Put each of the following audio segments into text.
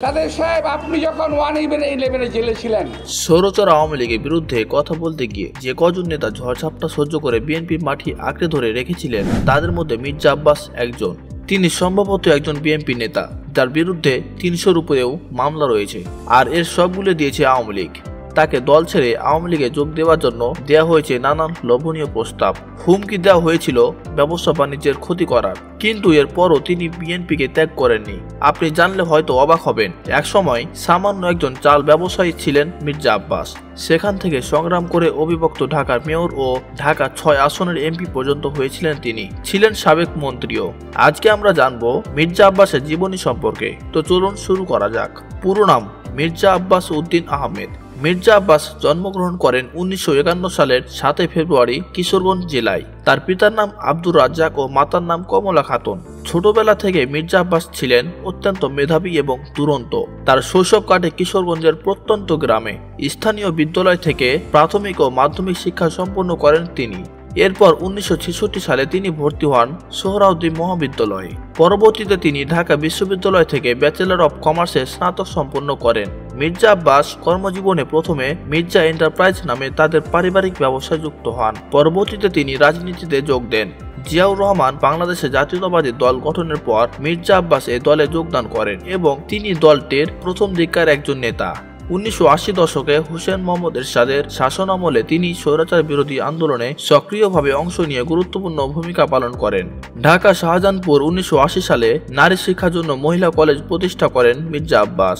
কাদের সাহেব, আপনি যখন 111 জেলে ছিলেন, ষোড়চর আওয়ামী লীগের বিরুদ্ধে কথা বলতে গিয়ে যে কজন নেতা ঝড়ঝাপটা সহ্য করে বিএনপির মাটি আঁকড়ে ধরে রেখেছিলেন তাদের মধ্যে মির্জা আব্বাস একজন। তিনি সম্ভবত একজন বিএনপি নেতা যার বিরুদ্ধে ৩০০-র উপরেও মামলা রয়েছে, আর এর সবগুলো দিয়েছে আওয়ামী লীগ। তাকে দল ছেড়ে আওয়ামী লীগে যোগ দেওয়ার জন্য দেওয়া হয়েছে নানান লোভনীয় প্রস্তাব, হুমকি দেওয়া হয়েছিল ব্যবসা বাণিজ্যের ক্ষতি করার, কিন্তু এরপরও তিনি বিএনপিকে ত্যাগ করেননি। আপনি জানলে হয়তো অবাক হবেন, একসময় সামান্য একজন চাল ব্যবসায়ী ছিলেন মির্জা আব্বাস। সেখান থেকে সংগ্রাম করে অবিভক্ত ঢাকার মেয়র ও ঢাকা ৬ আসনের এমপি পর্যন্ত হয়েছিলেন তিনি, ছিলেন সাবেক মন্ত্রীও। আজকে আমরা জানবো মির্জা আব্বাসের জীবনী সম্পর্কে। তো চলুন শুরু করা যাক। পুরো নাম মির্জা আব্বাস উদ্দিন আহমেদ। মির্জা আব্বাস জন্মগ্রহণ করেন ১৯৫১ সালের ৭ ফেব্রুয়ারি কিশোরগঞ্জ জেলায়। তার পিতার নাম আব্দুর রাজ্জাক ও মাতার নাম কমলা খাতুন। ছোটবেলা থেকে মির্জা আব্বাস ছিলেন অত্যন্ত মেধাবী এবং দুরন্ত। তার শৈশব কাটে কিশোরগঞ্জের প্রত্যন্ত গ্রামে। স্থানীয় বিদ্যালয় থেকে প্রাথমিক ও মাধ্যমিক শিক্ষা সম্পন্ন করেন তিনি। এরপর ১৯৬৬ সালে তিনি ভর্তি হন সোহরাওয়ার্দী মহাবিদ্যালয়ে। পরবর্তীতে তিনি ঢাকা বিশ্ববিদ্যালয় থেকে ব্যাচেলর অব কমার্সে স্নাতক সম্পন্ন করেন। মির্জা আব্বাস কর্মজীবনে প্রথমে মির্জা এন্টারপ্রাইজ নামে তাদের পারিবারিক ব্যবসায় যুক্ত হন। পরবর্তীতে তিনি রাজনীতিতে যোগ দেন। জিয়াউর রহমান বাংলাদেশে জাতীয়তাবাদী দল গঠনের পর মির্জা আব্বাস এই দলে যোগদান করেন এবং তিনি দলটির প্রথম দিককার একজন নেতা। ১৯৮০ দশকে হুসেন মোহাম্মদ এরশাদের শাসনামলে তিনি স্বৈরাচার বিরোধী আন্দোলনে সক্রিয়ভাবে অংশ নিয়ে গুরুত্বপূর্ণ ভূমিকা পালন করেন। ঢাকা শাহজাহানপুর ১৯৮০ সালে নারী শিক্ষার জন্য মহিলা কলেজ প্রতিষ্ঠা করেন মির্জা আব্বাস।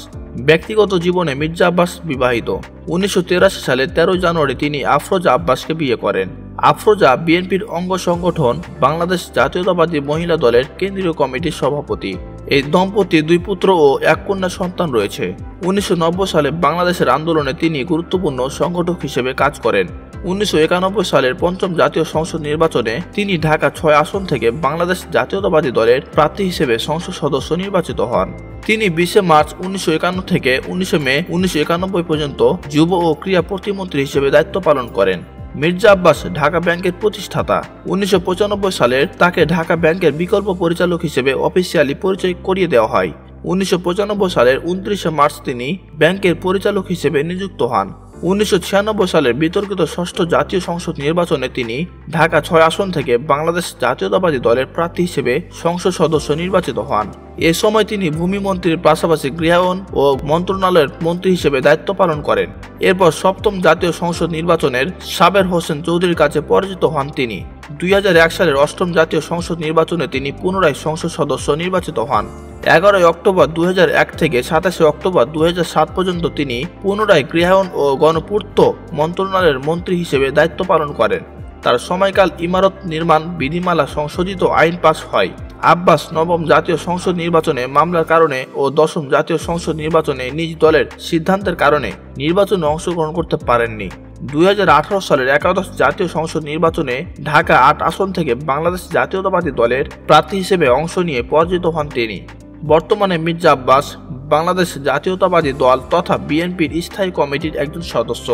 ব্যক্তিগত জীবনে মির্জা আব্বাস বিবাহিত। ১৯৮৩ সালে ১৩ জানুয়ারি তিনি আফরোজা আব্বাসকে বিয়ে করেন। আফরোজা বিএনপির অঙ্গ সংগঠন বাংলাদেশ জাতীয়তাবাদী মহিলা দলের কেন্দ্রীয় কমিটির সভাপতি। এই দম্পতির 2 পুত্র ও 1 কন্যা সন্তান রয়েছে। ১৯৯০ সালে বাংলাদেশের আন্দোলনে তিনি গুরুত্বপূর্ণ সংগঠক হিসেবে কাজ করেন। ১৯৯১ সালের ৫ম জাতীয় সংসদ নির্বাচনে তিনি ঢাকা ৬ আসন থেকে বাংলাদেশ জাতীয়তাবাদী দলের প্রার্থী হিসেবে সংসদ সদস্য নির্বাচিত হন। তিনি ২০ মার্চ ১৯৫১ থেকে ১৯ মে ১৯৯১ পর্যন্ত যুব ও ক্রীড়া প্রতিমন্ত্রী হিসেবে দায়িত্ব পালন করেন। মির্জা আব্বাস ঢাকা ব্যাংকের প্রতিষ্ঠাতা। ১৯৯৫ সালে তাকে ঢাকা ব্যাংকের বিকল্প পরিচালক হিসেবে অফিসিয়ালি পরিচয় করিয়ে দেওয়া হয়। ১৯৯৫ সালের ২৯ মার্চ তিনি ব্যাংকের পরিচালক হিসেবে নিযুক্ত হন। ১৯৯৬ সালের বিতর্কিত ষষ্ঠ জাতীয় সংসদ নির্বাচনে তিনি ঢাকা ৬ আসন থেকে বাংলাদেশ জাতীয়তাবাদী দলের প্রার্থী হিসেবে সংসদ সদস্য নির্বাচিত হন। এ সময় তিনি ভূমি মন্ত্রীর পাশাপাশি গৃহায়ন ও মন্ত্রণালয়ের মন্ত্রী হিসেবে দায়িত্ব পালন করেন। এরপর ৭ম জাতীয় সংসদ নির্বাচনের সাবের হোসেন চৌধুরীর কাছে পরাজিত হন তিনি। ২০০১ সালের ৮ম জাতীয় সংসদ নির্বাচনে তিনি পুনরায় সংসদ সদস্য নির্বাচিত হন। ১১ অক্টোবর ২০০১ থেকে ২৭ অক্টোবর ২০০৭ পর্যন্ত তিনি পুনরায় গৃহায়ন ও গণপূর্ত মন্ত্রণালয়ের মন্ত্রী হিসেবে দায়িত্ব পালন করেন। তার সময়কাল ইমারত নির্মাণ বিধিমালা সংশোধিত আইন পাস হয়। আব্বাস ৯ম জাতীয় সংসদ নির্বাচনে মামলার কারণে ও ১০ম জাতীয় সংসদ নির্বাচনে নিজ দলের সিদ্ধান্তের কারণে নির্বাচনে অংশগ্রহণ করতে পারেননি। ২০১৮ সালের ১১দশ জাতীয় সংসদ নির্বাচনে ঢাকা ৮ আসন থেকে বাংলাদেশ জাতীয়তাবাদী দলের প্রার্থী হিসেবে অংশ নিয়ে পরাজিত হন তিনি। বর্তমানে মির্জা আব্বাস বাংলাদেশ জাতীয়তাবাদী দল তথা বিএনপির স্থায়ী কমিটির একজন সদস্য।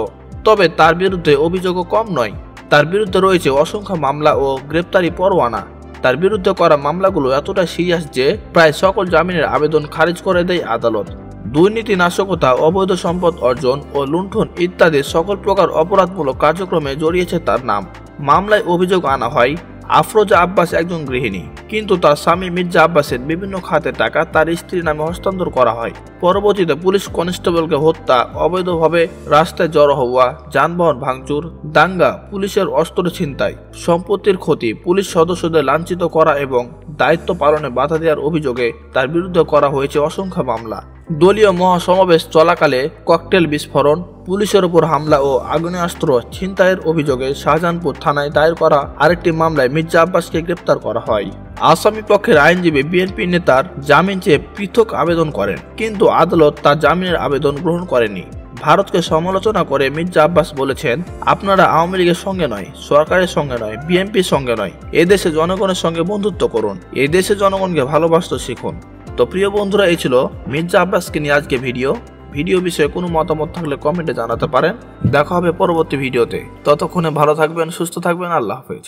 তবে তার বিরুদ্ধে অভিযোগও কম নয়। তার বিরুদ্ধে রয়েছে অসংখ্য মামলা ও গ্রেপ্তারি পরোয়ানা। তার বিরুদ্ধে করা মামলাগুলো এতটা সিরিয়াস যে প্রায় সকল জামিনের আবেদন খারিজ করে দেয় আদালত। দুর্নীতি, নাশকতা, অবৈধ সম্পদ অর্জন ও লুণ্ঠন ইত্যাদি সকল প্রকার অপরাধমূলক কার্যক্রমে জড়িয়েছে তার নাম। মামলায় অভিযোগ আনা হয় আফরোজা আব্বাস একজন গৃহিণী, কিন্তু তার স্বামী মির্জা আব্বাসের বিভিন্ন খাতের টাকা তার স্ত্রীর নামে হস্তান্তর করা হয়। পরবর্তীতে পুলিশ কনস্টেবলকে হত্যা, অবৈধভাবে রাস্তায় জড়ো হওয়া, যানবাহন ভাঙচুর, দাঙ্গা, পুলিশের অস্ত্র ছিনতাই, সম্পত্তির ক্ষতি, পুলিশ সদস্যদের লাঞ্ছিত করা এবং দায়িত্ব পালনে বাধা দেওয়ার অভিযোগে তার বিরুদ্ধে করা হয়েছে অসংখ্য মামলা। দলীয় মহাসমাবেশ চলাকালে ককটেল বিস্ফোরণ, পুলিশের উপর হামলা ও আগ্নেয়াস্ত্র ছিনতাইয়ের অভিযোগে শাহজাহানপুর থানায় দায়ের করা আরেকটি মামলায় মির্জা আব্বাসকে গ্রেপ্তার করা হয়। আসামি পক্ষের আইনজীবী বিএনপি নেতার জামিন চেয়ে পৃথক আবেদন করেন, কিন্তু আদালত তার জামিনের আবেদন গ্রহণ করেনি। ভারতকে সমালোচনা করে মির্জা আব্বাস বলেছেন, আপনারা আওয়ামী লীগের সঙ্গে নয়, সরকারের সঙ্গে নয়, বিএনপির সঙ্গে নয়, এদেশে জনগণের সঙ্গে বন্ধুত্ব করুন, এই দেশে জনগণকে ভালোবাসতে শিখুন। তো প্রিয় বন্ধুরা, এই ছিল মির্জা আব্বাসকে নিয়ে আজকে ভিডিও বিষয়ে কোনো মতামত থাকলে কমেন্টে জানাতে পারেন। দেখা হবে পরবর্তী ভিডিওতে। ততক্ষণে ভালো থাকবেন, সুস্থ থাকবেন। আল্লাহ হাফেজ।